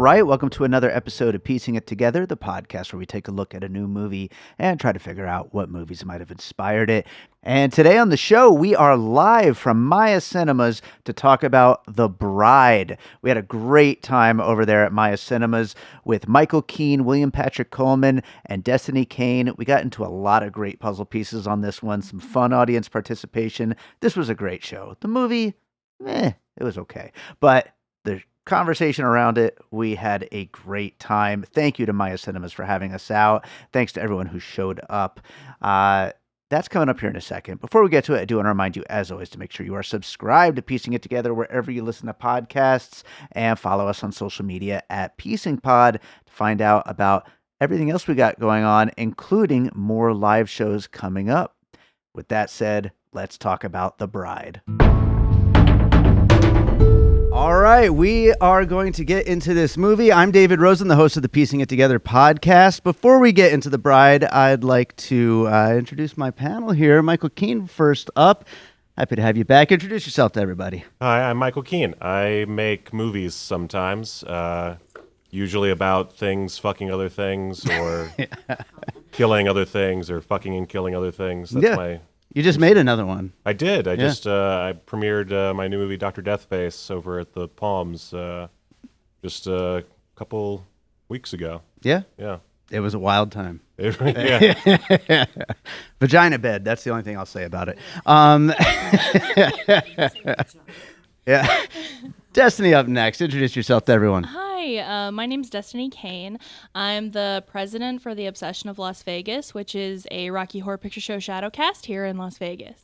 right, welcome to another episode of Piecing It Together, the podcast where we take a look at a new movie and try to figure out what movies might have inspired it. And today on the show, we are live from Maya Cinemas to talk about The Bride. We had a great time over there at Maya Cinemas with Michael Keene, William-Patrick Coleman, and Destiney Cain. We got into a lot of great puzzle pieces on this one, some fun audience participation. This was a great show. The movie, it was okay. But the conversation around it, we had a great time. Thank you to Maya Cinemas for having us out. Thanks to everyone who showed up. That's coming up here in a second. Before we get to it, I do want to remind you, as always, to make sure you are subscribed to Piecing It Together wherever you listen to podcasts, and follow us on social media at PiecingPod to find out about everything else we got going on, including more live shows coming up. With that said, let's talk about The Bride. All right, we are going to get into this movie. I'm David Rosen, the host of the Piecing It Together podcast. Before we get into The Bride, I'd like to introduce my panel here. Michael Keene first up. Happy to have you back. Introduce yourself to everybody. Hi, I'm Michael Keene. I make movies sometimes, usually about things fucking other things, or killing other things, or fucking and killing other things. That's You just made another one. I did. I premiered my new movie, Dr. Deathface, over at the Palms just a couple weeks ago. Yeah? Yeah. It was a wild time. Yeah. Vagina bed. That's the only thing I'll say about it. Yeah. Destiny up next. Introduce yourself to everyone. Hi, my name's Destiney Cain. I'm the president for the Obsession of Las Vegas, which is a Rocky Horror Picture Show shadowcast here in Las Vegas.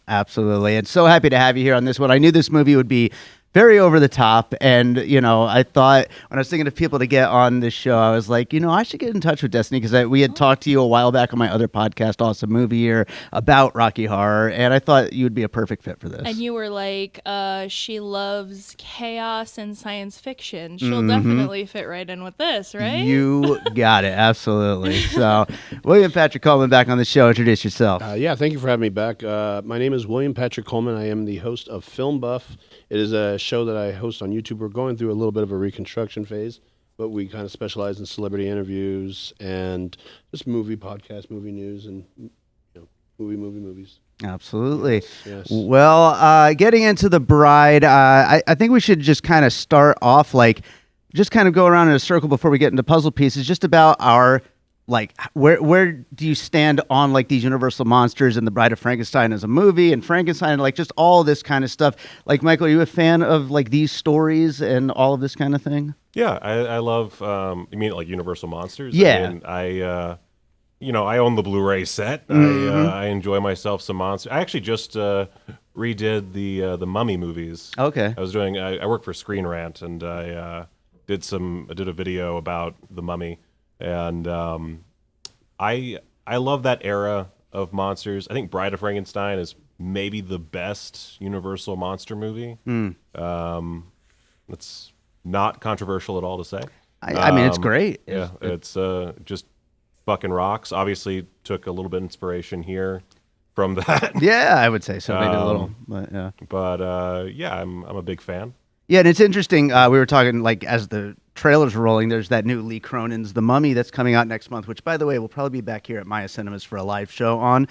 Absolutely. And so happy to have you here on this one. I knew this movie would be very over the top. And, I thought when I was thinking of people to get on this show, I was like, I should get in touch with Destiney because we had talked to you a while back on my other podcast, Awesome Movie Year, about Rocky Horror. And I thought you would be a perfect fit for this. And you were like, she loves chaos and science fiction. She'll definitely fit right in with this, right? You got it. Absolutely. So, William-Patrick Coleman back on the show. Introduce yourself. Thank you for having me back. My name is William-Patrick Coleman. I am the host of Film Buff. It is a show that I host on YouTube. We're going through a little bit of a reconstruction phase, but we kind of specialize in celebrity interviews and just movie podcasts, movie news, and movies. Absolutely. Yes. Well, getting into The Bride, I think we should just kind of start off, just kind of go around in a circle before we get into puzzle pieces, just about our, where do you stand on, these Universal monsters and The Bride of Frankenstein as a movie, and Frankenstein, and, just all this kind of stuff. Michael, are you a fan of, these stories and all of this kind of thing? Yeah, I love, you mean Universal Monsters? Yeah. I own the Blu-ray set. I enjoy myself some monsters. I actually just redid the Mummy movies. Okay. I work for Screen Rant, and I did a video about the Mummy, and I love that era of monsters. I think Bride of Frankenstein is maybe the best Universal monster movie. That's not controversial at all to say. I mean, it's great. Yeah, it's just fucking rocks. Obviously, took a little bit of inspiration here from that. Yeah, I would say so. Maybe a little, but yeah. But I'm a big fan. Yeah, and it's interesting. We were talking, as the trailers were rolling, there's that new Lee Cronin's The Mummy that's coming out next month, which, by the way, will probably be back here at Maya Cinemas for a live show on.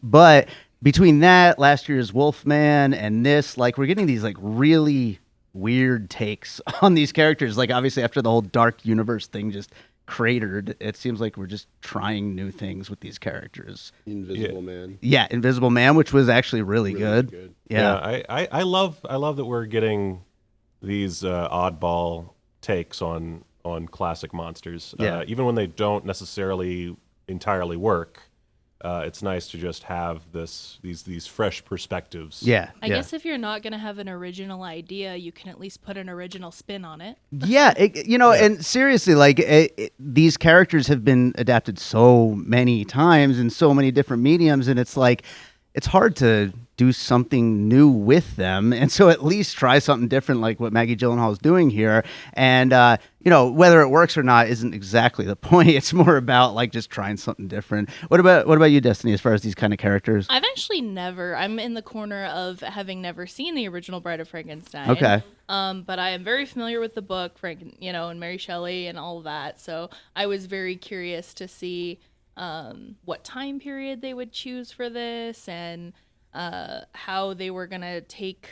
But between that, last year's Wolfman, and this, we're getting these, really weird takes on these characters. Obviously, after the whole Dark Universe thing just cratered, it seems like we're just trying new things with these characters. Invisible Man. Yeah, Invisible Man, which was actually really good. Yeah, I love that we're getting these oddball takes on classic monsters. Yeah. Even when they don't necessarily entirely work, it's nice to just have these fresh perspectives. Yeah. I guess if you're not going to have an original idea, you can at least put an original spin on it. Yeah, and seriously, these characters have been adapted so many times in so many different mediums, and it's it's hard to do something new with them. And so at least try something different like what Maggie Gyllenhaal is doing here. And, whether it works or not isn't exactly the point. It's more about like just trying something different. What about you, Destiney, as far as these kind of characters? I've actually I'm in the corner of having never seen the original Bride of Frankenstein. Okay. But I am very familiar with the book, and Mary Shelley and all of that. So I was very curious to see what time period they would choose for this and how they were going to take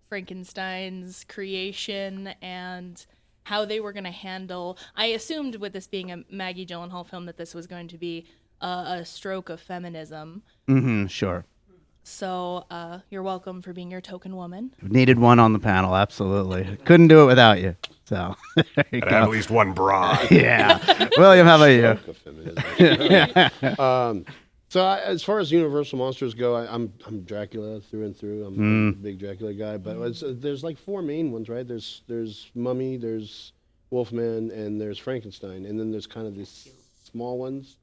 Frankenstein's creation and how they were going to handle. I assumed with this being a Maggie Gyllenhaal film that this was going to be a stroke of feminism. Mm-hmm, sure. So you're welcome for being your token woman. Needed one on the panel, absolutely. Couldn't do it without you. So there you Gotta go. have at least one bra. Yeah. William, how about you? Stroke of feminism. As far as Universal monsters go, I'm Dracula through and through. I'm a big Dracula guy. But there's like four main ones, right? There's Mummy, there's Wolfman, and there's Frankenstein, and then there's kind of these small ones.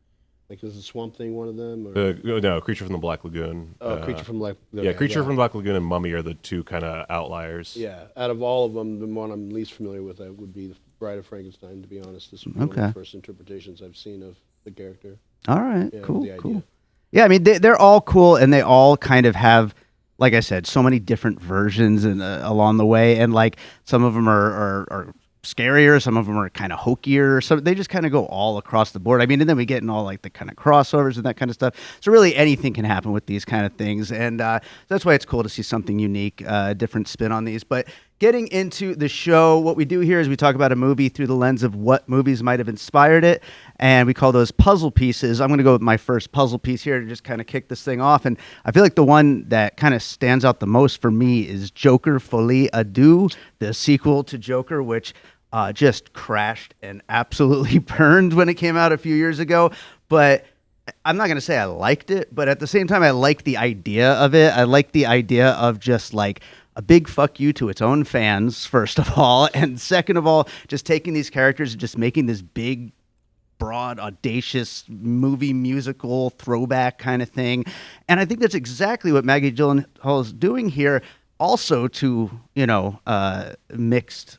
Like, is the Swamp Thing one of them? Or? No, Creature from the Black Lagoon. Creature from Black. Yeah, Creature from the Black Lagoon and Mummy are the two kind of outliers. Yeah, out of all of them, the one I'm least familiar with would be the Bride of Frankenstein. To be honest, this would be one of the first interpretations I've seen of the character. All right, Yeah, cool. the idea. Yeah, I mean, they're all cool, and they all kind of have, like I said, so many different versions and along the way, and like some of them are scarier, some of them are kind of hokier, so they just kind of go all across the board. I mean, and then we get in all like the kind of crossovers and that kind of stuff. So really anything can happen with these kind of things, and that's why it's cool to see something unique, different spin on these. But getting into the show, what we do here is we talk about a movie through the lens of what movies might have inspired it, and we call those puzzle pieces. I'm going to go with my first puzzle piece here to just kind of kick this thing off, and I feel like the one that kind of stands out the most for me is Joker Folie A Deux, the sequel to Joker, which just crashed and absolutely burned when it came out a few years ago. But I'm not going to say I liked it, but at the same time, I liked the idea of it. I liked the idea of just like a big fuck you to its own fans, first of all. And second of all, just taking these characters and just making this big, broad, audacious movie musical throwback kind of thing. And I think that's exactly what Maggie Gyllenhaal is doing here. Also to, mixed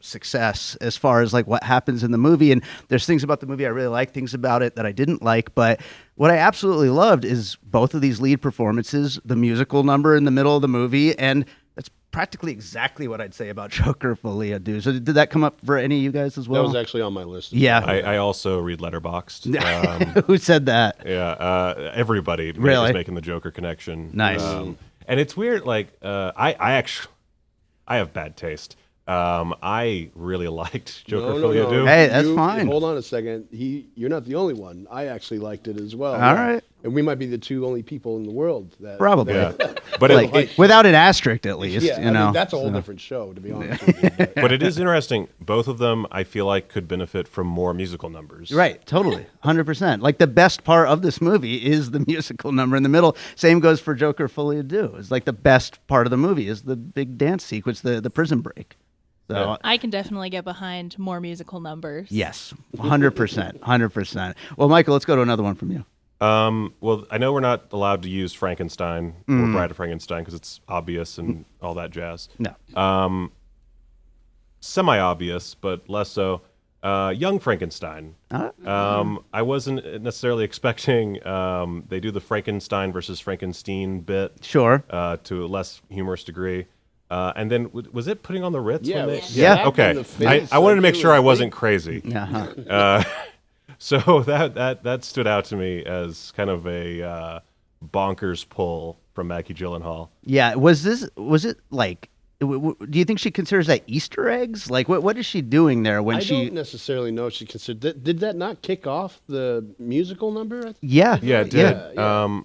success as far as like what happens in the movie. And there's things about the movie I really like, things about it that I didn't like. But what I absolutely loved is both of these lead performances, the musical number in the middle of the movie, and that's practically exactly what I'd say about Joker Folie A Deux. So did that come up for any of you guys as well? That was actually on my list. Yeah. I also read Letterboxd. Who said that? Yeah, everybody Really? is making the Joker connection. Nice. And it's weird, like, I have bad taste. I really liked Joker Folie A Deux. Hey, that's fine. Hold on a second. You're not the only one. I actually liked it as well. All right. And we might be the two only people in the world that Probably. Yeah, but Like, without an asterisk, at least. Yeah, I mean, that's a whole different show, to be honest with you. but it is interesting. Both of them, I feel like, could benefit from more musical numbers. Right, totally, 100%. Like the best part of this movie is the musical number in the middle. Same goes for Joker Folie A Deux. It's like the best part of the movie is the big dance sequence, the prison break. So I can definitely get behind more musical numbers. yes, 100%, 100%. Well, Michael, let's go to another one from you. Well, I know we're not allowed to use Frankenstein or Bride of Frankenstein because it's obvious and all that jazz. No. Semi-obvious, but less so. Young Frankenstein. I wasn't necessarily expecting they do the Frankenstein versus Frankenstein bit Sure. to a less humorous degree. And then was it Putting on the Ritz? Yeah, when it they, was Yeah. smacked Okay. in the face, I wanted to like make it sure was I wasn't crazy. Uh-huh. So that stood out to me as kind of a bonkers pull from Maggie Gyllenhaal. Yeah. Was it like? Do you think she considers that Easter eggs? Like, what is she doing there when I she? don't necessarily know if she considered. Did that not kick off the musical number? Yeah. Yeah, it did. Yeah.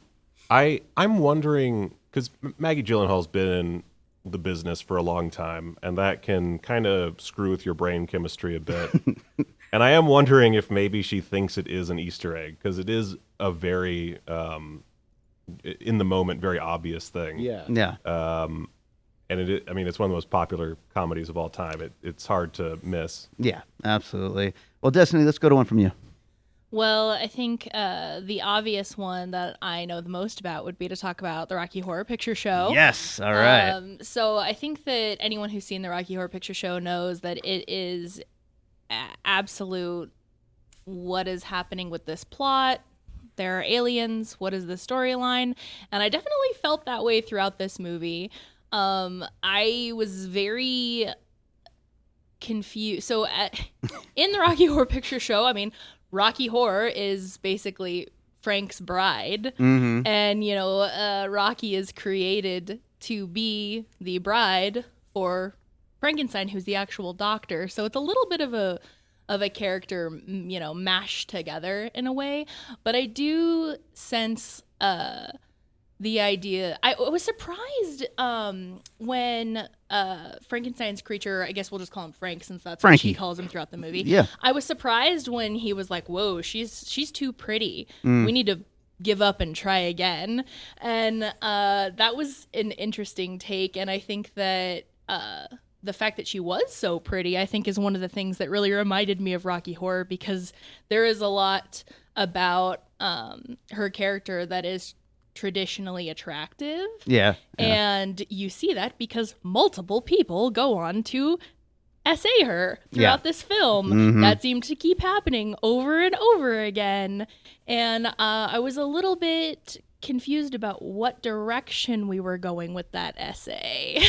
I'm wondering because Maggie Gyllenhaal's been in the business for a long time, and that can kind of screw with your brain chemistry a bit. And I am wondering if maybe she thinks it is an Easter egg because it is a very in the moment, very obvious thing. Yeah. Yeah. And it's one of the most popular comedies of all time. It's hard to miss. Yeah. Absolutely. Well, Destiney, let's go to one from you. Well, I think the obvious one that I know the most about would be to talk about the Rocky Horror Picture Show. Yes, all right. So I think that anyone who's seen the Rocky Horror Picture Show knows that it is absolute what is happening with this plot. There are aliens. What is the storyline? And I definitely felt that way throughout this movie. I was very confused. So in the Rocky Horror Picture Show, I mean, Rocky Horror is basically Frank's bride. Mm-hmm. And, you know, Rocky is created to be the bride for Frankenstein, who's the actual doctor. So it's a little bit of a character, you know, mashed together in a way. But I do sense the idea. I was surprised when Frankenstein's creature, I guess we'll just call him Frank since that's what Frankie. she calls him throughout the movie. Yeah. I was surprised when he was like, whoa, she's too pretty. We need to give up and try again. And that was an interesting take. And I think that the fact that she was so pretty, I think, is one of the things that really reminded me of Rocky Horror, because there is a lot about her character that is traditionally attractive. Yeah. And you see that because multiple people go on to essay her throughout this film. That seemed to keep happening over and over again. And I was a little bit confused about what direction we were going with that essay.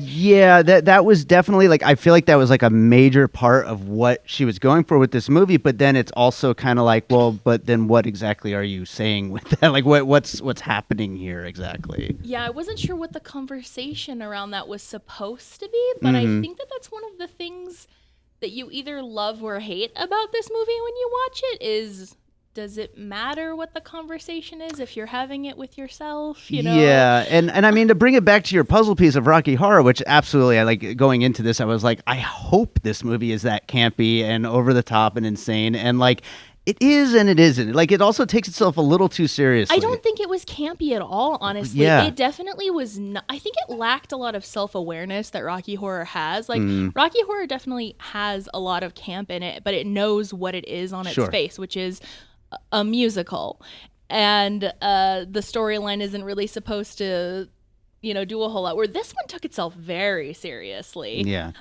Yeah, that was definitely like, I feel like that was like a major part of what she was going for with this movie, but then it's also kind of like, well, but then what exactly are you saying with that? Like what's happening here exactly? Yeah, I wasn't sure what the conversation around that was supposed to be, but I think that that's one of the things that you either love or hate about this movie when you watch it is, does it matter what the conversation is if you're having it with yourself, you know? Yeah, and I mean, to bring it back to your puzzle piece of Rocky Horror, which absolutely, I like going into this, I was like, I hope this movie is that campy and over the top and insane, and like, it is and it isn't. Like, it also takes itself a little too seriously. I don't think it was campy at all, honestly. Yeah. It definitely was not. I think it lacked a lot of self-awareness that Rocky Horror has. Like, Rocky Horror definitely has a lot of camp in it, but it knows what it is on its face, which is a musical. And the storyline isn't really supposed to, you know, do a whole lot, where this one took itself very seriously. Yeah.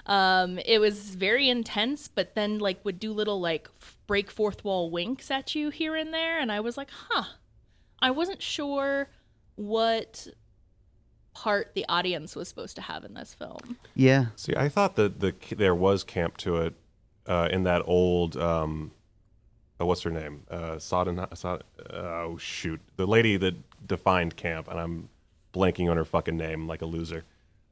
It was very intense, but then like would do little like break fourth wall winks at you here and there, and I was like, I wasn't sure what part the audience was supposed to have in this film. Yeah. See, I thought that there was camp to it in that old what's her name? Oh shoot, the lady that defined camp, and I'm blanking on her fucking name like a loser.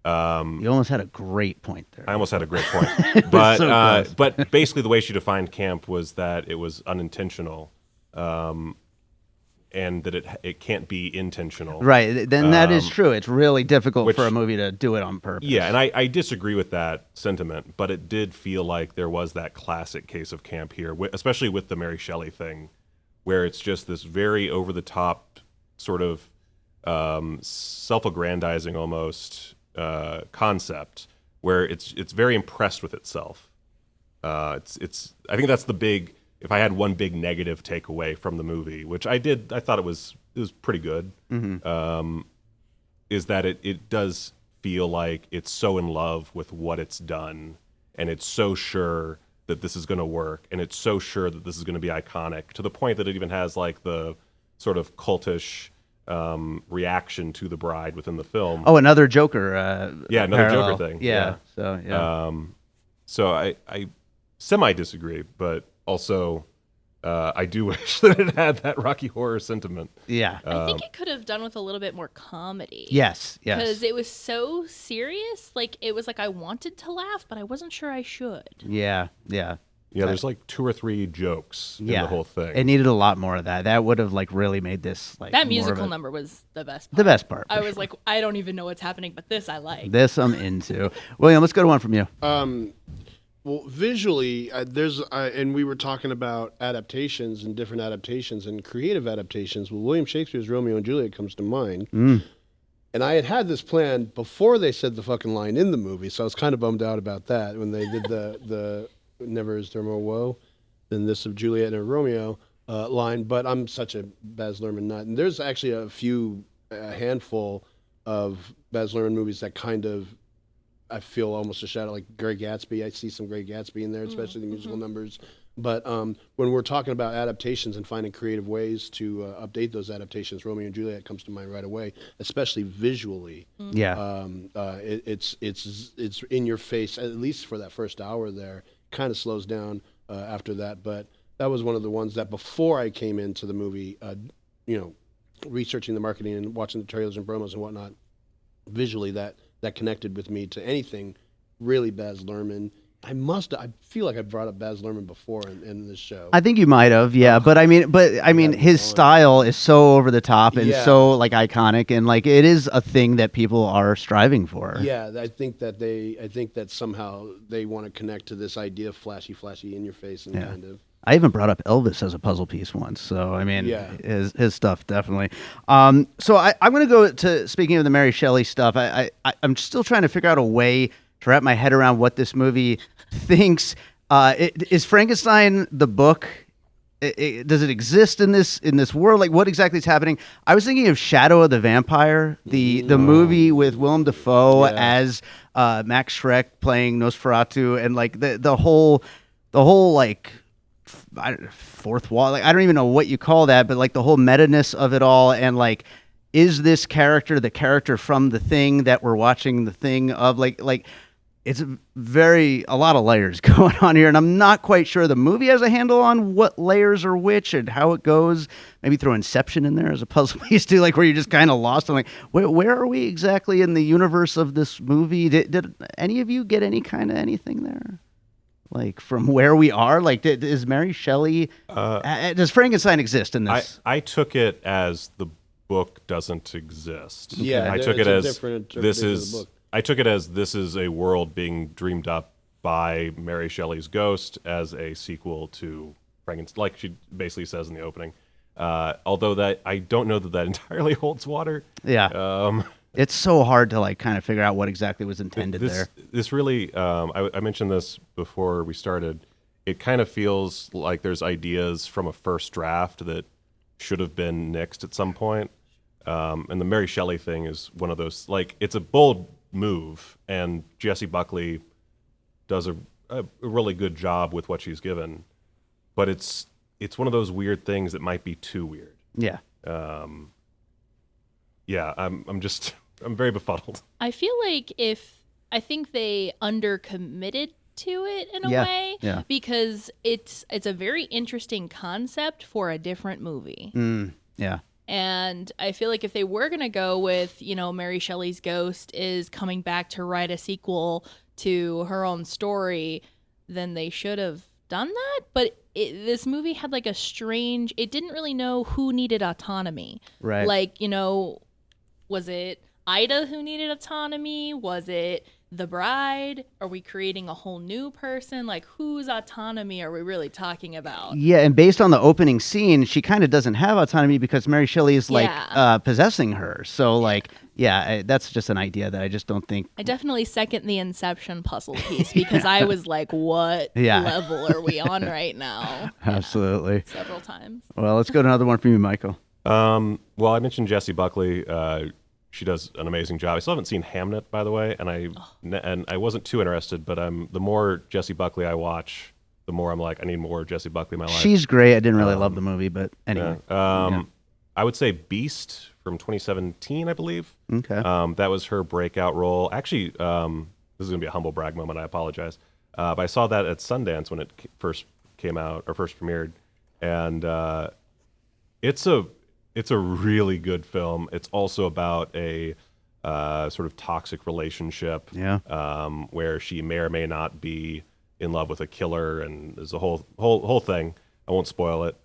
You almost had a great point there. I almost had a great point, but so close. but basically the way she defined camp was that it was unintentional, and that it can't be intentional. Right. Then that is true. It's really difficult for a movie to do it on purpose. Yeah, and I disagree with that sentiment, but it did feel like there was that classic case of camp here, especially with the Mary Shelley thing, where it's just this very over-the-top sort of self-aggrandizing almost concept, where it's very impressed with itself. I think that's the big. If I had one big negative takeaway from the movie, which I thought it was pretty good, is that it does feel like it's so in love with what it's done, and it's so sure that this is going to work, and it's so sure that this is going to be iconic, to the point that it even has like the sort of cultish reaction to the bride within the film. Oh, another Joker. Another parallel. Joker thing. Yeah. So yeah. So I semi disagree, but also I do wish that it had that Rocky Horror sentiment. Yeah. I think it could have done with a little bit more comedy. Yes. Because it was so serious. Like, it was like I wanted to laugh, but I wasn't sure I should. Yeah. Yeah. Yeah, there's like 2 or 3 jokes in the whole thing. It needed a lot more of that. That would have like really made this like that musical number was the best part. The best part. I was like, I don't even know what's happening, but this I like. This I'm into. William, let's go to one from you. Well, visually, and we were talking about adaptations and different adaptations and creative adaptations. Well, William Shakespeare's Romeo and Juliet comes to mind. And I had this plan before they said the fucking line in the movie, so I was kind of bummed out about that when they did the Never Is There More Woe than this of Juliet and Romeo. line, but I'm such a Baz Luhrmann nut. And there's actually a handful of Baz Luhrmann movies that kind of, I feel almost a shadow, like Great Gatsby. I see some Great Gatsby in there, especially the musical numbers. But when we're talking about adaptations and finding creative ways to update those adaptations, Romeo and Juliet comes to mind right away, especially visually. Yeah. It's in your face, at least for that first hour there. Kind of slows down after that, but that was one of the ones that before I came into the movie, researching the marketing and watching the trailers and promos and whatnot, visually that connected with me to anything really Baz Luhrmann. I feel like I brought up Baz Luhrmann before in this show. I think you might have, yeah. But I mean, his style is so over the top and so like iconic, and like it is a thing that people are striving for. Yeah, I think that somehow they want to connect to this idea of flashy in your face and kind of. I even brought up Elvis as a puzzle piece once, so I mean, his stuff definitely. So I'm going to go to, speaking of the Mary Shelley stuff. I'm still trying to figure out a way to wrap my head around what this movie thinks. Is Frankenstein the book? Does it exist in this world? Like, what exactly is happening? I was thinking of Shadow of the Vampire, the movie with Willem Dafoe as Max Schreck playing Nosferatu, and like the whole like. Fourth wall, like I don't even know what you call that, but like the whole meta-ness of it all, and like, is this character the character from The Thing that we're watching The Thing of? Like it's a lot of layers going on here, and I'm not quite sure the movie has a handle on what layers are which and how it goes. Maybe throw Inception in there as a puzzle piece too, like where you're just kind of lost. I'm like, where are we exactly in the universe of this movie? Did any of you get any kind of anything there? Like from where we are, like is Mary Shelley? Does Frankenstein exist in this? I took it as the book doesn't exist. Yeah, I took it as this is. I took it as this is a world being dreamed up by Mary Shelley's ghost as a sequel to Frankenstein, like she basically says in the opening. Although that I don't know that entirely holds water. Yeah. It's so hard to like kind of figure out what exactly was intended there. This really, I mentioned this before we started. It kind of feels like there's ideas from a first draft that should have been nixed at some point. And the Mary Shelley thing is one of those, like, it's a bold move, and Jessie Buckley does a really good job with what she's given. But it's one of those weird things that might be too weird. Yeah. I'm very befuddled. I feel like I think they undercommitted to it in a way, because it's a very interesting concept for a different movie. Yeah. And I feel like if they were going to go with, Mary Shelley's ghost is coming back to write a sequel to her own story, then they should have done that. But this movie had like it didn't really know who needed autonomy. Right. Like, was it Ida who needed autonomy? Was it the bride? Are we creating a whole new person? Like, whose autonomy are we really talking about? Yeah, and based on the opening scene, she kind of doesn't have autonomy because Mary Shelley is like possessing her. So that's just an idea that I just don't think. I definitely second the Inception puzzle piece because I was like, what level are we on right now? Absolutely. Several times. Well, let's go to another one from you, Michael. Well, I mentioned Jessie Buckley. She does an amazing job. I still haven't seen Hamnet, by the way, and I wasn't too interested. But the more Jessie Buckley I watch, the more I'm like, I need more Jessie Buckley in my life. She's great. I didn't really love the movie, but anyway. I would say Beast from 2017, I believe. Okay. That was her breakout role. Actually, this is gonna be a humble brag moment. I apologize. But I saw that at Sundance when it first came out or first premiered, and it's a really good film. It's also about a sort of toxic relationship, where she may or may not be in love with a killer, and there's a whole thing. I won't spoil it,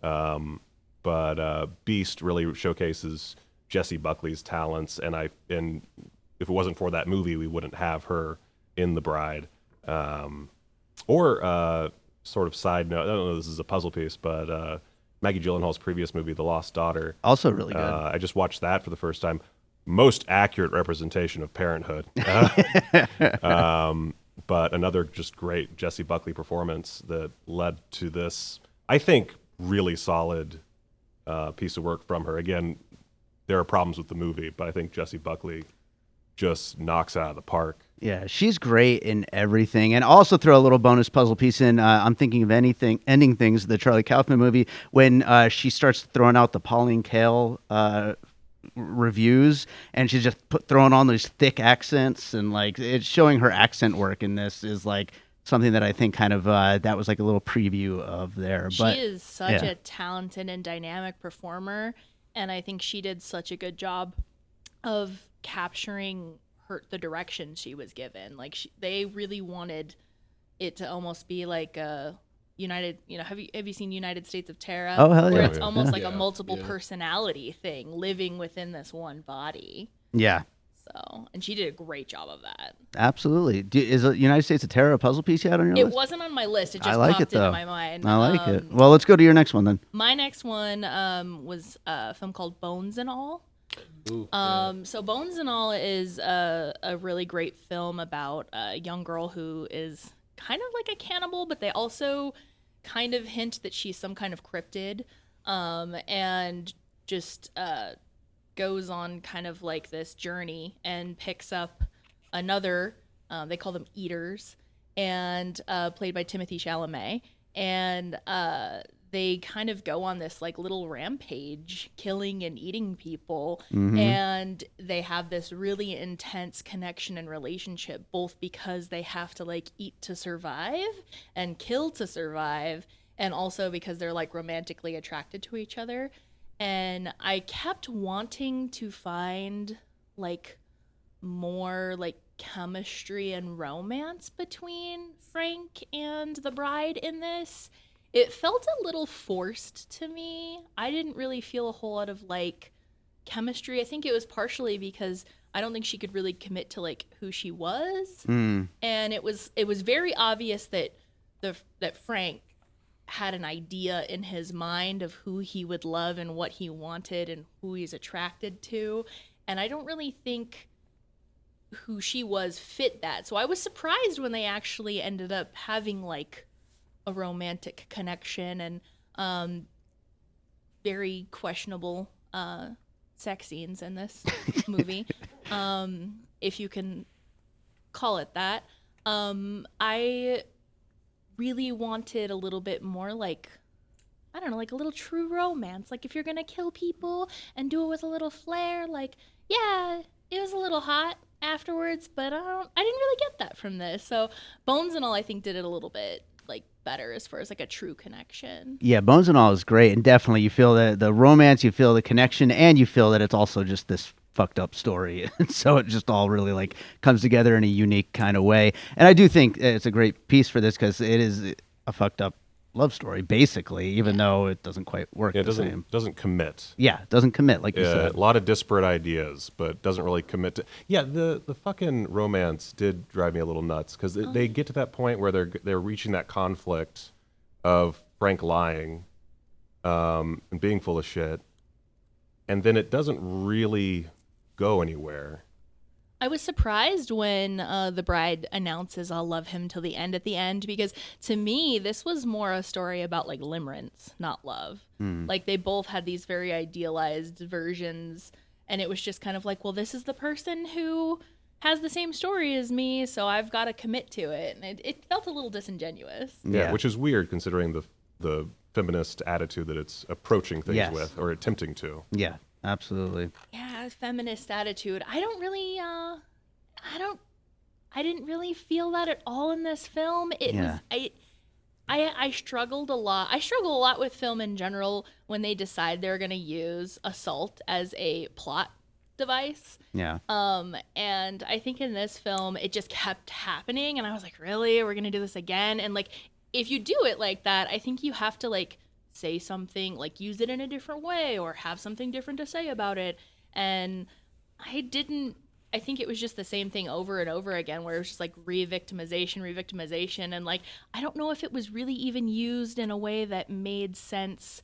but Beast really showcases Jessie Buckley's talents, and if it wasn't for that movie, we wouldn't have her in The Bride. Sort of side note, I don't know if this is a puzzle piece, but Maggie Gyllenhaal's previous movie, The Lost Daughter. Also really good. I just watched that for the first time. Most accurate representation of parenthood. But another just great Jessie Buckley performance that led to this, I think, really solid piece of work from her. Again, there are problems with the movie, but I think Jessie Buckley just knocks out of the park. Yeah, she's great in everything. And also throw a little bonus puzzle piece in. I'm thinking of Ending Things, the Charlie Kaufman movie, when she starts throwing out the Pauline Kael reviews, and she's just throwing on these thick accents, and like it's showing her accent work in this is like something that I think kind of that was like a little preview of there. But she is such a talented and dynamic performer, and I think she did such a good job of capturing the direction she was given. Like they really wanted it to almost be like a United, have you seen United States of Terra? Oh, hell yeah. Where it's almost like Yeah. a multiple personality thing living within this one body. yeah, So, and she did a great job of that. absolutely. Is United States of Terror a puzzle piece you had on your It list? wasn't on my list. It just I like popped it, though. into my mind. I like it. Well, let's go to your next one then. My next one was a film called Bones and All. Ooh, So Bones and All is a really great film about a young girl who is kind of like a cannibal, but they also kind of hint that she's some kind of cryptid, and just goes on kind of like this journey and picks up another, they call them eaters, and played by Timothée Chalamet, and they kind of go on this like little rampage, killing and eating people. And they have this really intense connection and relationship, both because they have to like eat to survive and kill to survive, and also because they're like romantically attracted to each other. And I kept wanting to find like more like chemistry and romance between Frank and the bride in this. It felt a little forced to me. I didn't really feel a whole lot of like chemistry. I think it was partially because I don't think she could really commit to like who she was. And it was very obvious that that Frank had an idea in his mind of who he would love and what he wanted and who he's attracted to. And I don't really think who she was fit that. So I was surprised when they actually ended up having like a romantic connection and very questionable sex scenes in this movie, if you can call it that. I really wanted a little bit more like, I don't know, like a little true romance. Like if you're gonna kill people and do it with a little flair, like, yeah, it was a little hot afterwards, but I didn't really get that from this. So Bones and All, I think, did it a little bit like better as far as like a true connection. Yeah, Bones and All is great, and definitely you feel the romance, you feel the connection, and you feel that it's also just this fucked up story, and so it just all really like comes together in a unique kind of way. And I do think it's a great piece for this because it is a fucked up love story, basically, even though it doesn't quite work. It the same. doesn't commit. Yeah, it doesn't commit, like you said. A lot of disparate ideas, but doesn't really commit to. Yeah, the fucking romance did drive me a little nuts because they get to that point where they're reaching that conflict of Frank lying, and being full of shit, and then it doesn't really go anywhere. I was surprised when the bride announces I'll love him till the end at the end, because to me, this was more a story about like limerence, not love. Like they both had these very idealized versions, and it was just kind of like, well, this is the person who has the same story as me, so I've got to commit to it. And it felt a little disingenuous. Yeah, which is weird considering the feminist attitude that it's approaching things with, or attempting to. Yeah, absolutely. Yeah, feminist attitude. I didn't really feel that at all in this film. I struggled a lot. I struggle a lot with film in general when they decide they're going to use assault as a plot device. Yeah. And I think in this film it just kept happening, and I was like, really? We're going to do this again? And like, if you do it like that, I think you have to like say something, like use it in a different way or have something different to say about it. And I think it was just the same thing over and over again, where it was just like re-victimization. And like, I don't know if it was really even used in a way that made sense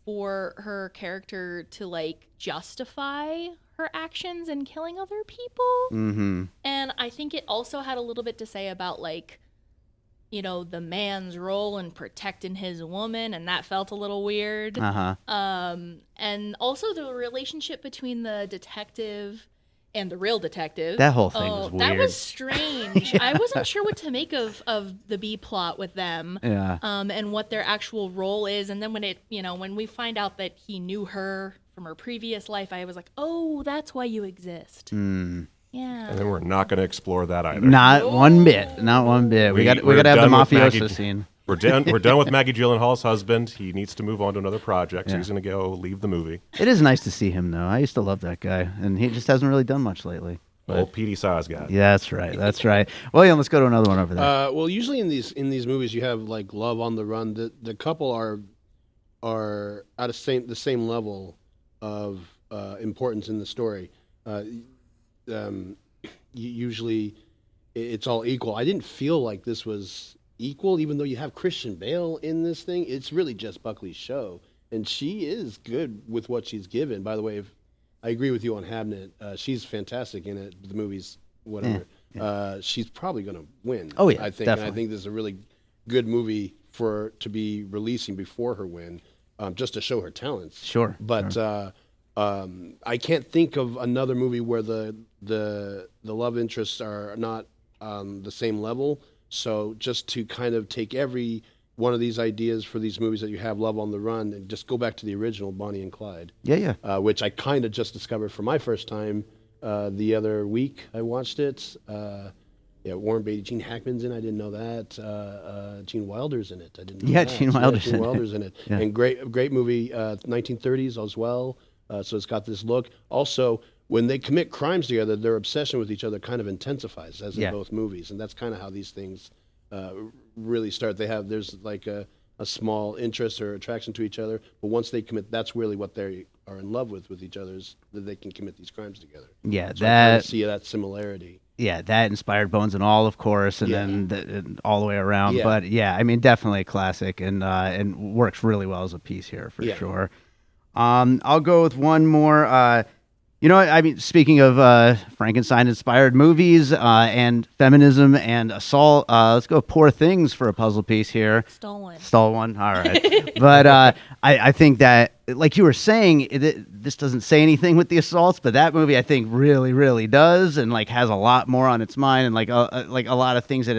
for her character to like justify her actions in killing other people. Mm-hmm. And I think it also had a little bit to say about like you know, the man's role in protecting his woman, and that felt a little weird. And also the relationship between the detective and the real detective. That whole thing was That weird. was strange. I wasn't sure what to make of the B plot with them. Yeah. And what their actual role is. And then when we find out that he knew her from her previous life, I was like, oh, that's why you exist. Yeah. And then we're not going to explore that either. Not one bit. Not one bit. We got to we're have the done with mafioso Maggie. scene. We're done with Maggie Gyllenhaal's husband. He needs to move on to another project, so Yeah. he's going to go leave the movie. It is nice to see him, though. I used to love that guy, and he just hasn't really done much lately. Old Petey Sarsgaard. Yeah, that's right. That's right. William, let's go to another one over there. Well, usually in these movies, you have like love on the run. The couple are at the same level of importance in the story. Usually, it's all equal. I didn't feel like this was equal, even though you have Christian Bale in this thing. It's really just Buckley's show, and she is good with what she's given. By the way, I agree with you on Habnet. She's fantastic in it. The movie's whatever. She's probably going to win. Oh, yeah, I think. definitely. And I think this is a really good movie to be releasing before her win, just to show her talents. Sure. But I can't think of another movie where the love interests are not the same level. So just to kind of take every one of these ideas for these movies that you have, Love on the Run, and just go back to the original Bonnie and Clyde. Yeah. Which I kind of just discovered for my first time the other week. I watched it. Warren Beatty, Gene Hackman's in. I didn't know that. Gene Wilder's in it. I didn't know that. Gene Wilder's in it. Wilder's in it. Yeah. And great movie, 1930s as well. So it's got this look. Also, when they commit crimes together, their obsession with each other kind of intensifies, as in both movies. And that's kind of how these things really start. There's like a small interest or attraction to each other, but once they commit, that's really what they are in love with each other, is that they can commit these crimes together. Yeah, So I kind of see that similarity. Yeah, that inspired Bones and All, of course, and then all the way around. Yeah. But yeah, I mean, definitely a classic, and works really well as a piece here for sure. I'll go with one more. You know what? I mean, speaking of Frankenstein-inspired movies and feminism and assault, let's go Poor Things for a puzzle piece here. Stolen. Stole one. All right. But I think that, like you were saying, this doesn't say anything with the assaults, but that movie I think really, really does, and like has a lot more on its mind, and like a lot of things that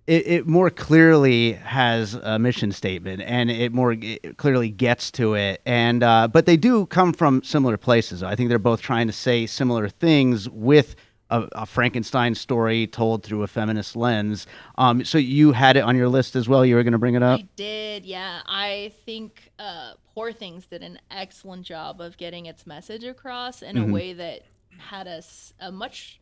it more clearly has a mission statement, and it clearly gets to it. And but they do come from similar places. I think they're both trying to say similar things with a Frankenstein story told through a feminist lens. So you had it on your list as well. You were going to bring it up? I did, yeah. I think Poor Things did an excellent job of getting its message across in a way that had a much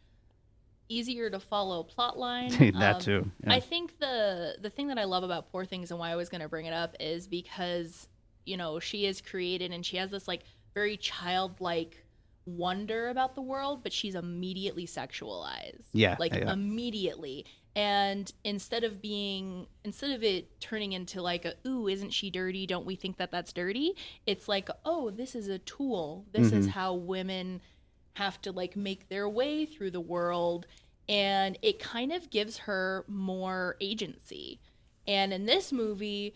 easier to follow plot line. That too. Yeah. I think the thing that I love about Poor Things and why I was going to bring it up is because, you know, she is created and she has this like very childlike wonder about the world, but she's immediately sexualized. Yeah. Like immediately. And instead of it turning into like ooh, isn't she dirty? Don't we think that that's dirty? It's like, oh, this is a tool. This is how women have to like make their way through the world, and it kind of gives her more agency. And in this movie,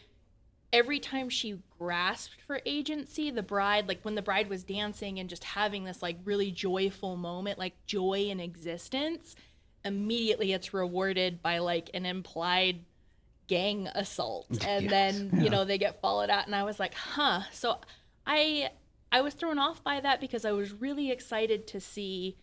every time she grasped for agency, the bride, like when the bride was dancing and just having this like really joyful moment, like joy in existence, immediately it's rewarded by like an implied gang assault, and then you know they get followed out, and I was like, so I was thrown off by that because I was really excited to see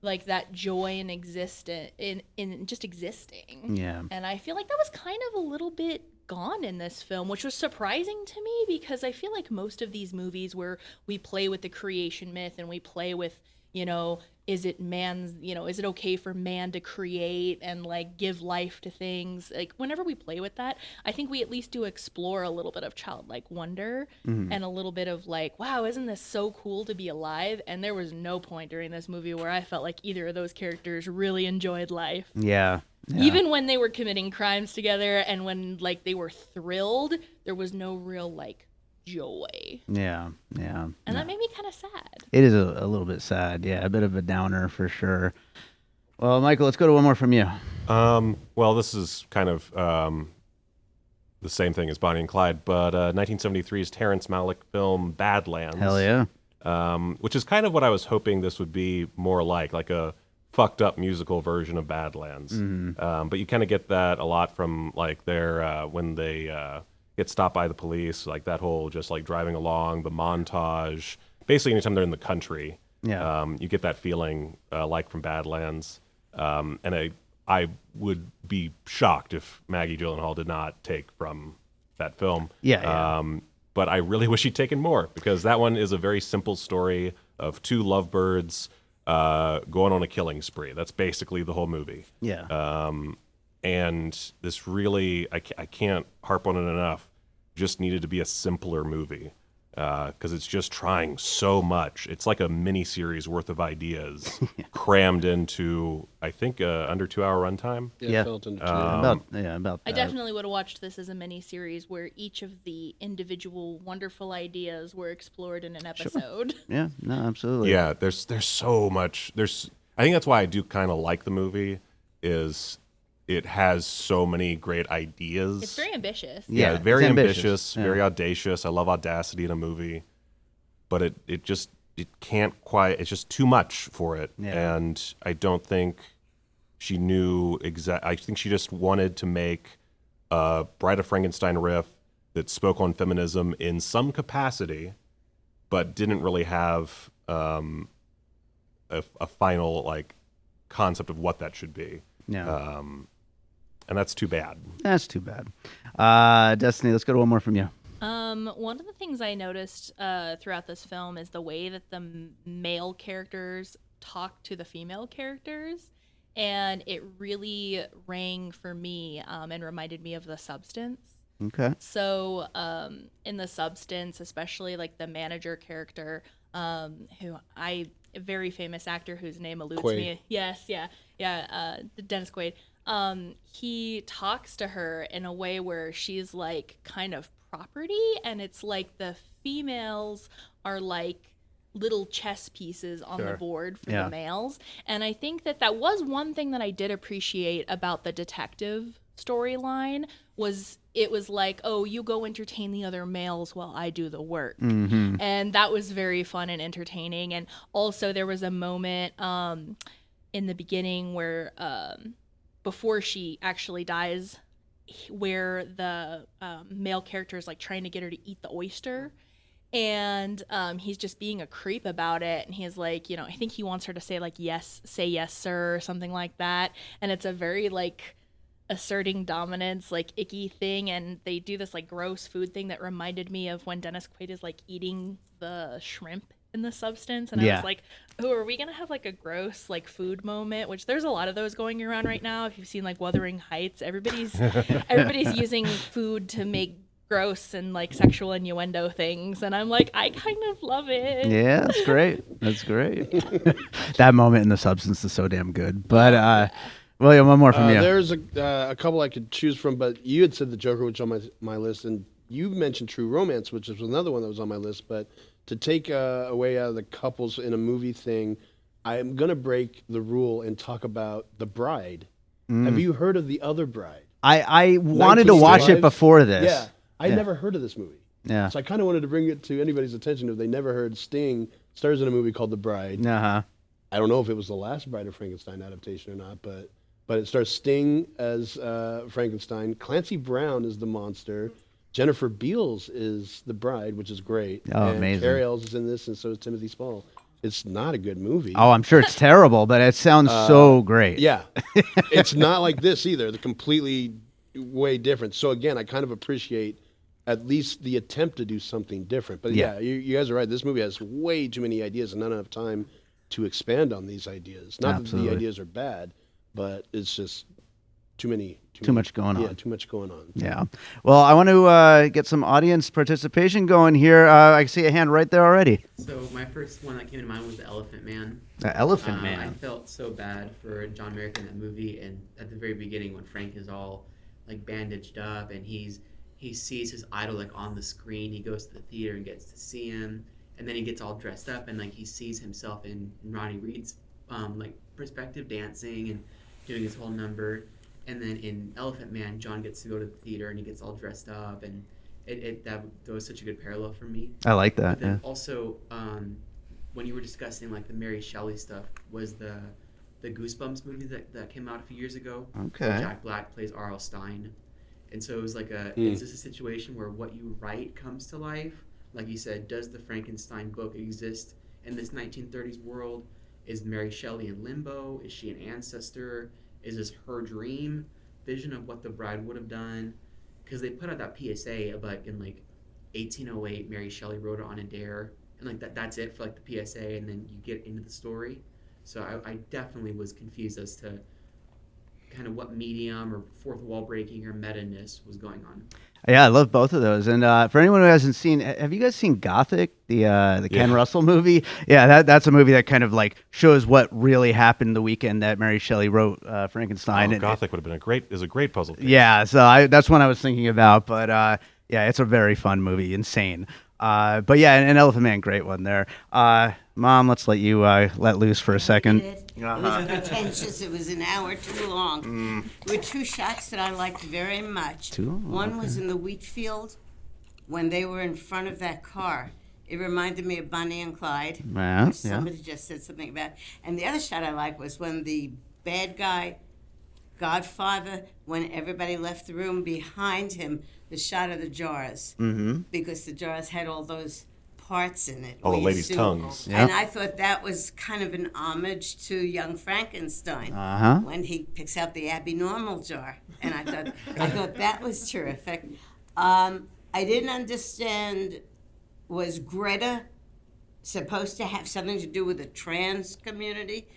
like that joy in in just existing. Yeah. And I feel like that was kind of a little bit gone in this film, which was surprising to me because I feel like most of these movies where we play with the creation myth and we play with, you know, is it okay for man to create and like give life to things? Like whenever we play with that, I think we at least do explore a little bit of childlike wonder and a little bit of like, wow, isn't this so cool to be alive? And there was no point during this movie where I felt like either of those characters really enjoyed life. Yeah. Even when they were committing crimes together and when like they were thrilled, there was no real like joy. Yeah. And that made me kind of sad. It is a little bit sad. Yeah, a bit of a downer for sure. Well, Michael, let's go to one more from you. Well, this is kind of the same thing as Bonnie and Clyde, but 1973's Terrence Malick film Badlands. Hell yeah. Which is kind of what I was hoping this would be more like a fucked up musical version of Badlands. But you kind of get that a lot from like their when they get stopped by the police, like that whole just like driving along, the montage. Basically, anytime they're in the country, you get that feeling like from Badlands. And I would be shocked if Maggie Gyllenhaal did not take from that film. But I really wish he'd taken more, because that one is a very simple story of two lovebirds going on a killing spree. That's basically the whole movie. And this really, I can't harp on it enough, just needed to be a simpler movie. Because it's just trying so much. It's like a mini-series worth of ideas crammed into, I think, under 2-hour runtime. Yeah, it felt into About that. I definitely would have watched this as a mini series where each of the individual wonderful ideas were explored in an episode. Yeah, no, absolutely. Yeah, there's so much. I think that's why I do kind of like the movie, is it has so many great ideas. It's very ambitious. Yeah, very it's ambitious, Yeah. very audacious. I love audacity in a movie, but it can't quite. It's just too much for it, and I don't think she knew I think she just wanted to make a Bride of Frankenstein riff that spoke on feminism in some capacity, but didn't really have a final like concept of what that should be. Yeah. And that's too bad. That's too bad. Destiny, let's go to one more from you. One of the things I noticed throughout this film is the way that the male characters talk to the female characters, and it really rang for me and reminded me of The Substance. Okay. So in The Substance, especially like the manager character, who a very famous actor whose name eludes me. Yes, Dennis Quaid. He talks to her in a way where she's like kind of property, and it's like the females are like little chess pieces on the board for the males. And I think that was one thing that I did appreciate about the detective storyline, was it was like, oh, you go entertain the other males while I do the work. And that was very fun and entertaining. And also there was a moment in the beginning where before she actually dies, where the male character is like trying to get her to eat the oyster, and he's just being a creep about it, and he's like, I think he wants her to say like, yes, say yes sir, or something like that. And it's a very like asserting dominance, like icky thing, and they do this like gross food thing that reminded me of when Dennis Quaid is like eating the shrimp in The Substance, and I was like, oh, are we gonna have like a gross like food moment? Which there's a lot of those going around right now. If you've seen like Wuthering Heights, everybody's using food to make gross and like sexual innuendo things, and I'm like, I kind of love it. Yeah, that's great. That's great. That moment in The Substance is so damn good. But William, one more from you. There's a couple I could choose from, but you had said The Joker, which on my list, and you mentioned True Romance, which is another one that was on my list. But to take away out of the couples in a movie thing, I'm going to break the rule and talk about The Bride. Have you heard of The Other Bride? I wanted to watch it before this. Yeah, I never heard of this movie. Yeah. So I kind of wanted to bring it to anybody's attention if they never heard. Sting stars in a movie called The Bride. Uh-huh. I don't know if it was the last Bride of Frankenstein adaptation or not, but it stars Sting as Frankenstein. Clancy Brown is the monster. Jennifer Beals is the bride, which is great. Oh, and amazing. Cary Elwes is in this, and so is Timothy Spall. It's not a good movie. Oh, I'm sure it's terrible, but it sounds so great. Yeah. It's not like this either. They're completely way different. So again, I kind of appreciate at least the attempt to do something different. But yeah, you guys are right. This movie has way too many ideas and not enough time to expand on these ideas. Not that the ideas are bad, but it's just too much going on. Yeah, too much going on. Yeah. Well, I want to get some audience participation going here. I see a hand right there already. So my first one that came to mind was The Elephant Man. The Elephant Man. I felt so bad for John Merrick in that movie, and at the very beginning when Frank is all like bandaged up and he sees his idol like on the screen, he goes to the theater and gets to see him, and then he gets all dressed up and like he sees himself in Ronnie Reed's like perspective dancing and doing his whole number. And then in Elephant Man, John gets to go to the theater and he gets all dressed up, and that was such a good parallel for me. I like that. But then also, when you were discussing like the Mary Shelley stuff, was the Goosebumps movie that came out a few years ago. Okay. Where Jack Black plays R.L. Stein, and so it was like is this a situation where what you write comes to life? Like you said, does the Frankenstein book exist in this 1930s world? Is Mary Shelley in limbo? Is she an ancestor? Is this her dream vision of what the bride would have done? Because they put out that PSA about in like 1808, Mary Shelley wrote it on a dare, and like that's it for like the PSA, and then you get into the story. So I definitely was confused as to kind of what medium or fourth wall breaking or meta-ness was going on. Yeah, I love both of those. And for anyone who hasn't seen, have you guys seen Gothic, the Ken Russell movie? Yeah, that's a movie that kind of like shows what really happened the weekend that Mary Shelley wrote Frankenstein. Oh, Gothic would have been a great puzzle piece. Yeah, so that's one I was thinking about. But yeah, it's a very fun movie, insane. But yeah, and Elephant Man, great one there. Mom, let's let you let loose for a second. It was pretentious. It was an hour too long. There were two shots that I liked very much. Too long, One was in the wheat field when they were in front of that car. It reminded me of Bonnie and Clyde. Yeah, Which somebody just said something about. And the other shot I liked was when the bad guy, Godfather, when everybody left the room behind him, the shot of the jars. Mm-hmm. Because the jars had all those parts in it. All the ladies' tongues. And I thought that was kind of an homage to Young Frankenstein when he picks out the abnormal jar. And I thought that was terrific. I didn't understand, was Greta supposed to have something to do with the trans community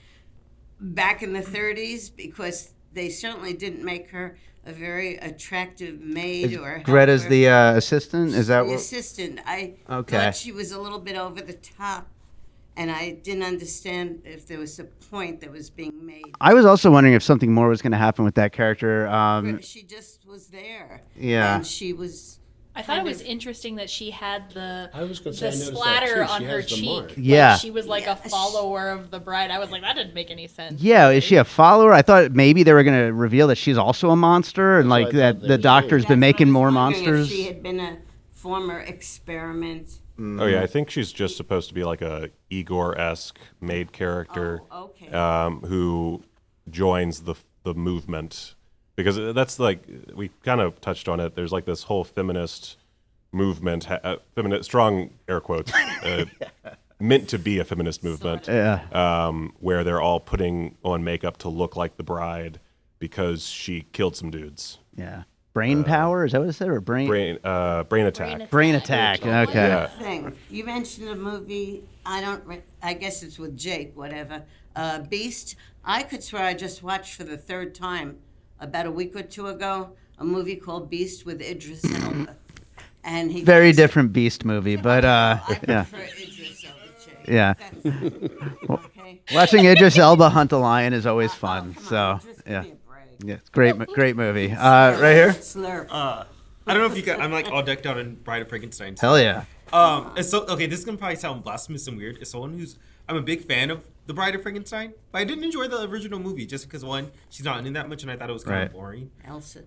back in the 30s? Because they certainly didn't make her a very attractive maid or Greta's helper. the assistant? Is that The what? assistant. I Okay. thought she was a little bit over the top, and I didn't understand if there was a point that was being made. I was also wondering if something more was going to happen with that character. She just was there. Yeah. And she was. I thought it was interesting that she had the I was gonna say, I noticed that splatter too. on She her has the cheek. mark. Yeah. Like she was like a Yes. follower of the bride. I was like, that didn't make any sense. Yeah, is she a follower? I thought maybe they were going to reveal that she's also a monster, and That's like what I that thought they the were doctor's That's been what I making was more wondering, monsters. If she had been a former experiment. Oh yeah, I think she's just supposed to be like a Igor-esque maid character Oh, okay. who joins the movement, because that's like, we kind of touched on it. There's like this whole feminist movement, feminist, strong air quotes, meant to be a feminist movement, where they're all putting on makeup to look like the bride because she killed some dudes. Yeah. Brain power? Is that what it said? Or brain Brain attack. brain attack. Okay. Yeah. Thing. You mentioned a movie. I guess it's with Jake. Whatever. Beast. I could swear I just watched for the third time about a week or two ago a movie called Beast with Idris Elba, and he Very plays- different Beast movie, but I yeah. prefer Idris over Jake. Yeah. That's, okay. Watching Idris Elba hunt a lion is always fun. Come So, on, Idris, give yeah. me a break. Yeah, it's great movie. Right here. Slurp. I don't know if you can. I'm like all decked out in Bride of Frankenstein. Hell yeah. It's so okay. This is gonna probably sound blasphemous and weird. As someone who's, I'm a big fan of the Bride of Frankenstein, but I didn't enjoy the original movie just because one, she's not in that much, and I thought it was kind Right. of boring. Elsa.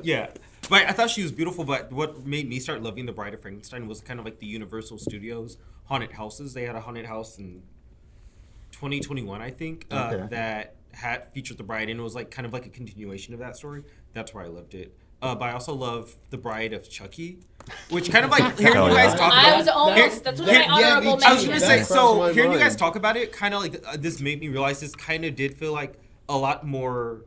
Yeah, but I thought she was beautiful. But what made me start loving the Bride of Frankenstein was kind of like the Universal Studios haunted houses. They had a haunted house in 2021, I think, that had featured the bride, and it was like kind of like a continuation of that story. That's why I loved it. But I also love The Bride of Chucky, which kind of like hearing Hell you guys yeah. talk about. I was almost. That's what my honorable I was mention gonna is. say, That so crossed my hearing you guys mind. talk about it, kind of like this made me realize this kind of did feel like a lot more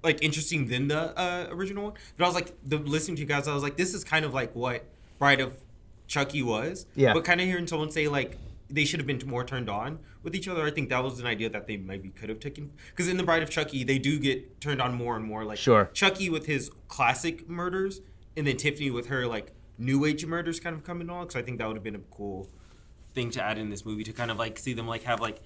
like interesting than the original one. But I was like, listening to you guys, I was like, this is kind of like what Bride of Chucky was. Yeah. But kind of hearing someone say like they should have been more turned on with each other, I think that was an idea that they maybe could have taken. Because in the Bride of Chucky, they do get turned on more and more. Like Sure. Chucky with his classic murders, and then Tiffany with her like new age murders kind of coming on. Because I think that would have been a cool thing to add in this movie, to kind of like see them like have like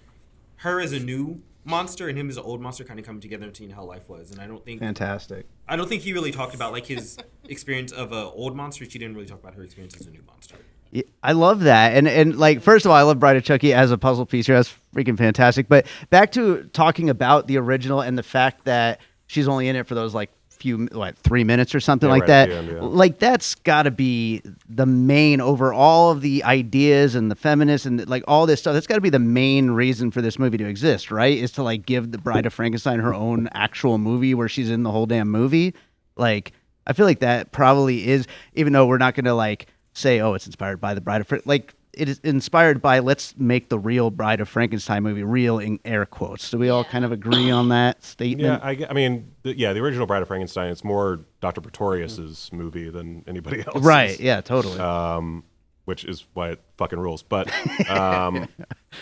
her as a new monster and him as an old monster kind of coming together and seeing how life was. And I don't think Fantastic. he really talked about like his experience of a old monster. She didn't really talk about her experience as a new monster. Yeah, I love that. And like, first of all, I love Bride of Chucky as a puzzle piece here. That's freaking fantastic. But back to talking about the original and the fact that she's only in it for those like 3 minutes or something Yeah, like right that. at the end, yeah. Like that's got to be the main over all of the ideas and the feminists and like all this stuff. That's got to be the main reason for this movie to exist, right? Is to like give the Bride of Frankenstein her own actual movie where she's in the whole damn movie. Like I feel like that probably is, even though we're not going to like say, oh, it's inspired by the Bride of like it is inspired by, let's make the real Bride of Frankenstein movie real in air quotes. Do we all kind of agree on that statement? Yeah, I mean, the original Bride of Frankenstein, it's more Dr. Pretorius's movie than anybody else's. Right, yeah, totally. Which is why it fucking rules. But yeah,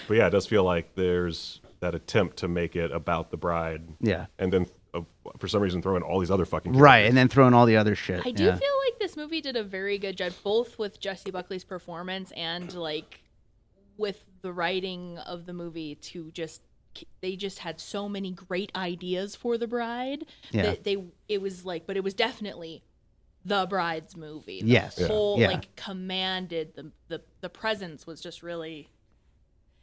it does feel like there's that attempt to make it about the bride. Yeah. And then for some reason throw in all these other fucking Right, characters. and then throwing all the other shit. I do feel like this movie did a very good job, both with Jessie Buckley's performance and like with the writing of the movie. They just had so many great ideas for the bride. Yeah. That it was definitely the bride's movie. The Yes. whole Yeah. like commanded the presence was just really.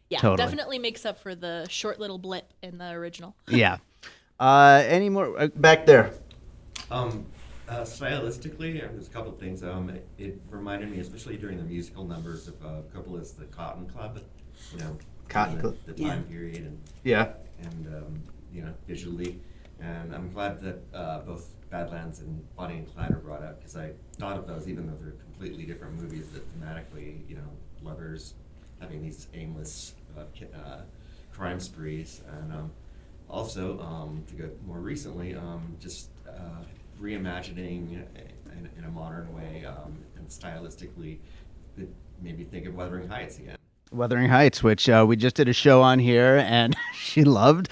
Yeah, Totally. definitely makes up for the short little blip in the original. Yeah. Any more back there? Stylistically, there's a couple of things. It reminded me, especially during the musical numbers, of Coppola's The Cotton Club. You know, Cotton Club. the time period, and Yeah. you know, visually. And I'm glad that both Badlands and Bonnie and Clyde are brought up, because I thought of those, even though they're completely different movies. That thematically, you know, lovers having these aimless crime sprees, and also to go more recently, just reimagining in a modern way and stylistically, that made me think of Wuthering Heights again. Wuthering Heights, which we just did a show on here, and she loved,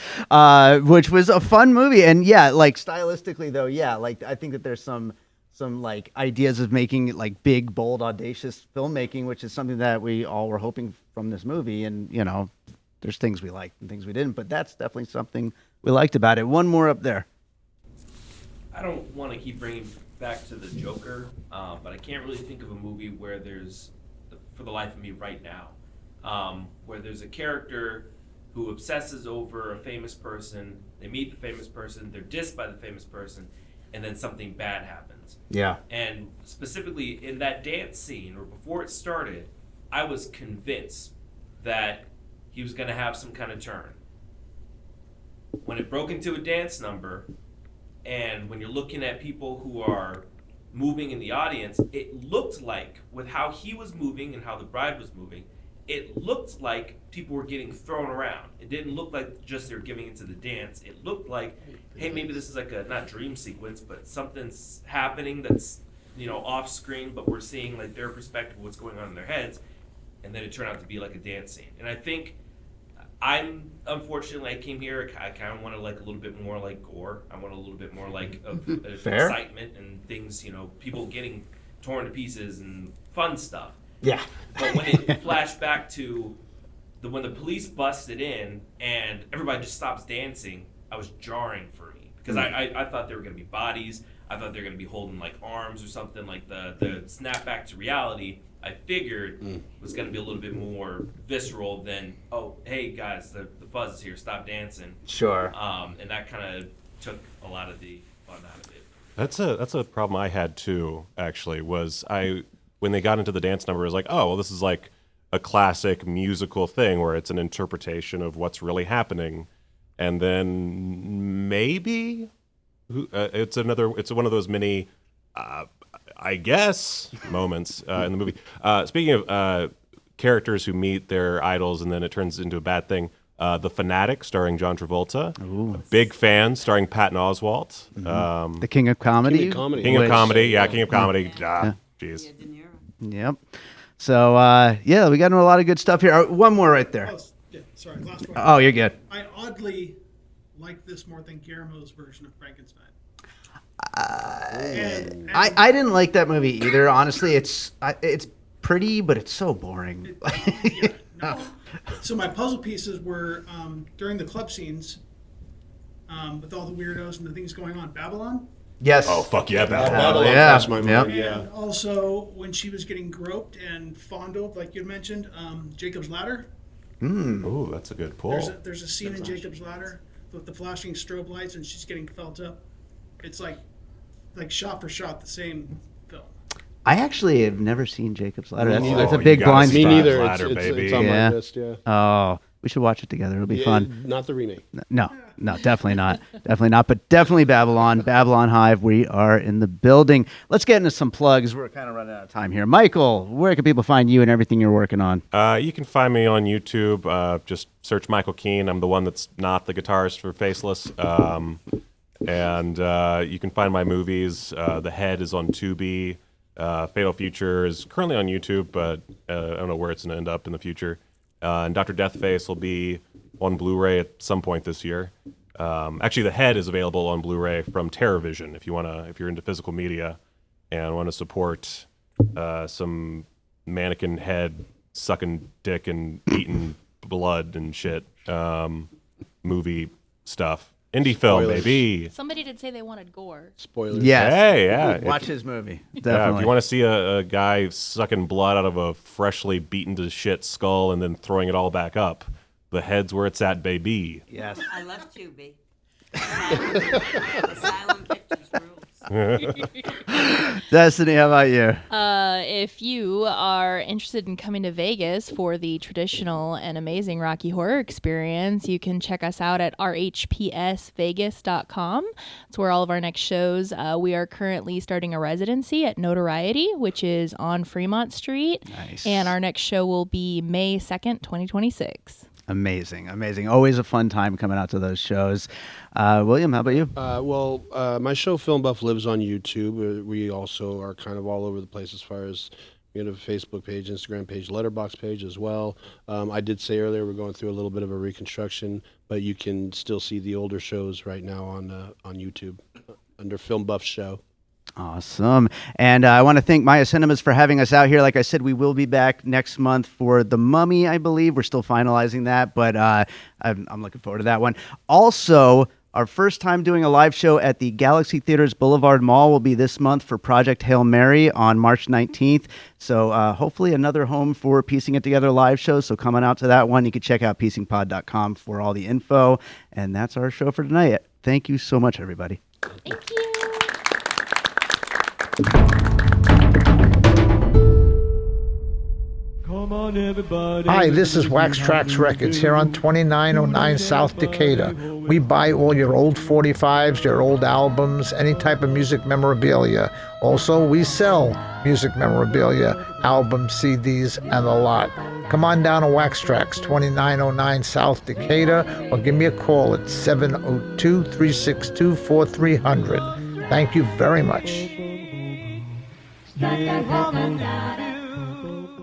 which was a fun movie. And yeah, like stylistically though, yeah, like I think that there's some like ideas of making like big, bold, audacious filmmaking, which is something that we all were hoping from this movie. And you know, there's things we liked and things we didn't, but that's definitely something we liked about it. One more up there. I don't want to keep bringing back to the Joker, but I can't really think of a movie where there's, for the life of me right now, where there's a character who obsesses over a famous person, they meet the famous person, they're dissed by the famous person, and then something bad happens. Yeah. And specifically in that dance scene, or before it started, I was convinced that he was going to have some kind of turn. When it broke into a dance number, and when you're looking at people who are moving in the audience, it looked like, with how he was moving and how the bride was moving, it looked like people were getting thrown around. It didn't look like just they were giving into the dance. It looked like, hey, maybe this is like a, not dream sequence, but something's happening that's, you know, off screen, but we're seeing like their perspective of what's going on in their heads. And then it turned out to be like a dance scene. And I think unfortunately, I came here, I kind of wanted like a little bit more like gore. I want a little bit more like of excitement and things, you know, people getting torn to pieces and fun stuff. Yeah. But when it flashed back to when the police busted in and everybody just stops dancing, I was jarring for me. Because I thought there were going to be bodies. I thought they were going to be holding like arms or something. Like the snap back to reality, I figured was going to be a little bit more visceral than, oh, hey guys, the fuzz is here, stop dancing. Sure. And that kind of took a lot of the fun out of it. That's a problem I had too, actually, was when they got into the dance number, it was like, oh, well, this is like a classic musical thing where it's an interpretation of what's really happening. And then maybe it's one of those mini, I guess, moments in the movie. Speaking of characters who meet their idols and then it turns into a bad thing, The Fanatic, starring John Travolta. Ooh. A big fan, starring Patton Oswalt. Mm-hmm. The King of Comedy. King of Comedy. King of Comedy, yeah, King of Comedy. Jeez. Yep. So, yeah, we got into a lot of good stuff here. One more right there. Oh, yeah, sorry, last one. Oh, you're good. I oddly like this more than Guillermo's version of Frankenstein. I didn't like that movie either. Honestly, it's pretty, but it's so boring. No. So my puzzle pieces were during the club scenes with all the weirdos and the things going on. Babylon. Yes. Oh, fuck yeah, Babylon. Yeah. That's my movie. Yep. Yeah. And also when she was getting groped and fondled, like you mentioned, Jacob's Ladder. Ooh, that's a good pull. There's a scene in Jacob's Ladder. with the flashing strobe lights, and she's getting felt up. It's like shot for shot the same film. I actually have never seen Jacob's Ladder. That's a you big gotta blind see spot. Me neither. Ladder, It's baby. on Yeah. my list, yeah. Oh, we should watch it together. It'll be fun. Not the remake. No, definitely not. Definitely not. But definitely Babylon. Babylon Hive. We are in the building. Let's get into some plugs. We're kind of running out of time here. Michael, where can people find you and everything you're working on? You can find me on YouTube. Just search Michael Keene. I'm the one that's not the guitarist for Faceless. And you can find my movies. The Head is on Tubi. Fatal Future is currently on YouTube, but I don't know where it's going to end up in the future. And Dr. Deathface will be on Blu-ray at some point this year. Actually, The Head is available on Blu-ray from TerraVision if you're into physical media and want to support some mannequin head sucking dick and eating blood and shit movie stuff. Indie film, Spoilers. baby. Somebody did say they wanted gore. Spoilers. Yes. Hey, yeah. Watch his movie. Yeah, if Definitely. you want to see a guy sucking blood out of a freshly beaten to shit skull and then throwing it all back up, The Head's where it's at, baby. Yes. I love Tubi. Asylum Pictures rules. Destiny, how about you? If you are interested in coming to Vegas for the traditional and amazing Rocky Horror Experience, you can check us out at rhpsvegas.com. It's where all of our next shows. We are currently starting a residency at Notoriety, which is on Fremont Street. Nice. And our next show will be May 2nd, 2026. Amazing. Always a fun time coming out to those shows. William, how about you? My show Film Buff lives on YouTube. We also are kind of all over the place as far as we have a Facebook page, Instagram page, Letterboxd page as well. I did say earlier we're going through a little bit of a reconstruction, but you can still see the older shows right now on YouTube under Film Buff Show. Awesome. And I want to thank Maya Cinemas for having us out here. Like I said, we will be back next month for The Mummy, I believe. We're still finalizing that, but I'm looking forward to that one. Also, our first time doing a live show at the Galaxy Theaters Boulevard Mall will be this month for Project Hail Mary on March 19th. So hopefully another home for Piecing It Together live shows. So coming out to that one, you can check out piecingpod.com for all the info. And that's our show for tonight. Thank you so much, everybody. Thank you. Hi, this is Wax Trax Records here on 2909 South Decatur. We buy all your old 45s, your old albums, any type of music memorabilia. Also, we sell music memorabilia, albums, CDs, and a lot. Come on down to Wax Trax, 2909 South Decatur, or give me a call at 702-362-4300. Thank you very much.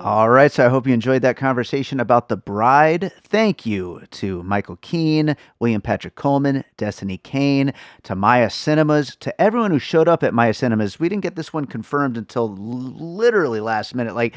All right, so I hope you enjoyed that conversation about The Bride. Thank you to Michael Keene, William-Patrick Coleman, Destiney Cain, to Maya Cinemas, to everyone who showed up at Maya Cinemas. We didn't get this one confirmed until literally last minute. Like,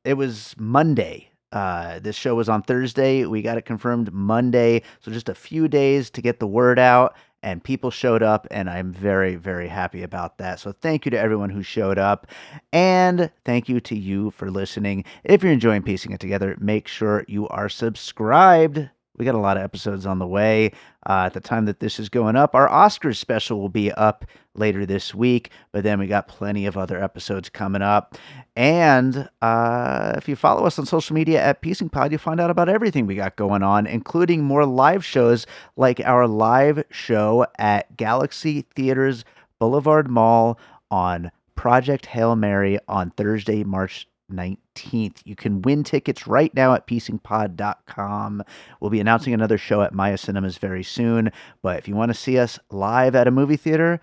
it was Monday. This show was on Thursday. We got it confirmed Monday. So just a few days to get the word out. And people showed up, and I'm very, very happy about that. So thank you to everyone who showed up, and thank you to you for listening. If you're enjoying Piecing It Together, make sure you are subscribed. We got a lot of episodes on the way. At the time that this is going up, our Oscars special will be up later this week, but then we got plenty of other episodes coming up. And if you follow us on social media at Piecing Pod, you'll find out about everything we got going on, including more live shows like our live show at Galaxy Theaters Boulevard Mall on Project Hail Mary on Thursday, March 19th. You can win tickets right now at piecingpod.com. We'll be announcing another show at Maya Cinemas very soon, but if you want to see us live at a movie theater,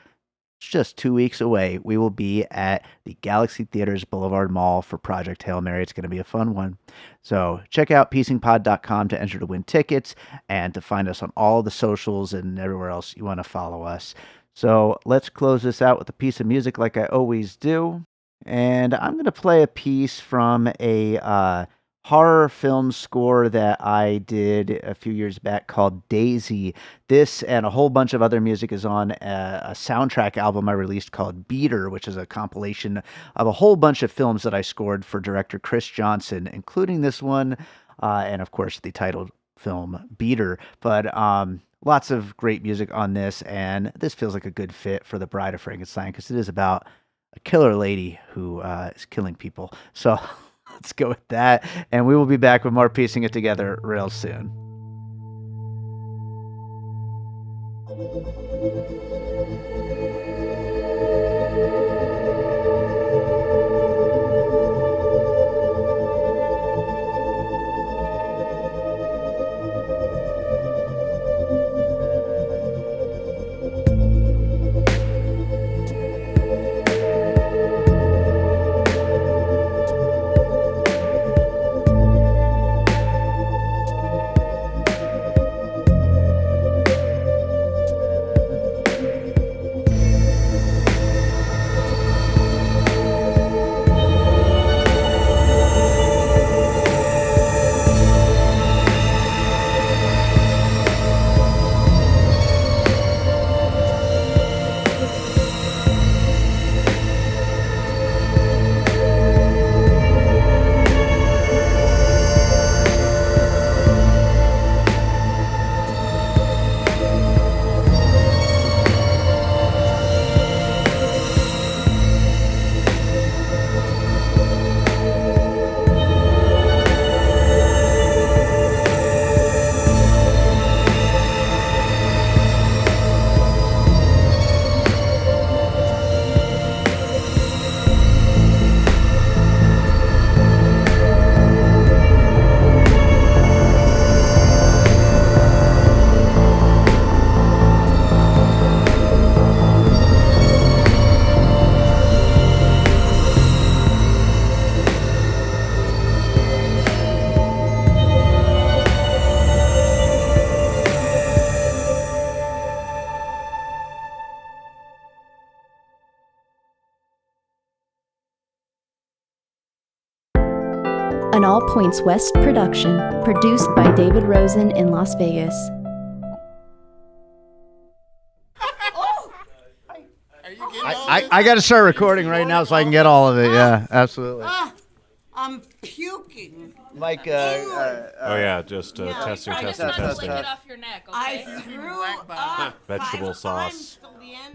it's just 2 weeks away. We will be at the Galaxy Theaters Boulevard Mall for Project Hail Mary. It's going to be a fun one. So check out piecingpod.com to enter to win tickets and to find us on all the socials and everywhere else you want to follow us. So let's close this out with a piece of music like I always do. And I'm going to play a piece from a horror film score that I did a few years back called Daisy. This and a whole bunch of other music is on a soundtrack album I released called Beater, which is a compilation of a whole bunch of films that I scored for director Chris Johnson, including this one, and of course the title film beater. But lots of great music on this, and this feels like a good fit for The Bride of Frankenstein because it is about a killer lady who is killing people. So let's go with that, and we will be back with more Piecing It Together real soon. An All Points West production, produced by David Rosen in Las Vegas. I got to start recording right now so I can get all of it. Yeah, absolutely. I'm puking. Mike, oh yeah, just testing. Try just not to lick it off your neck, okay? I threw up Vegetable 5 sauce. times till the end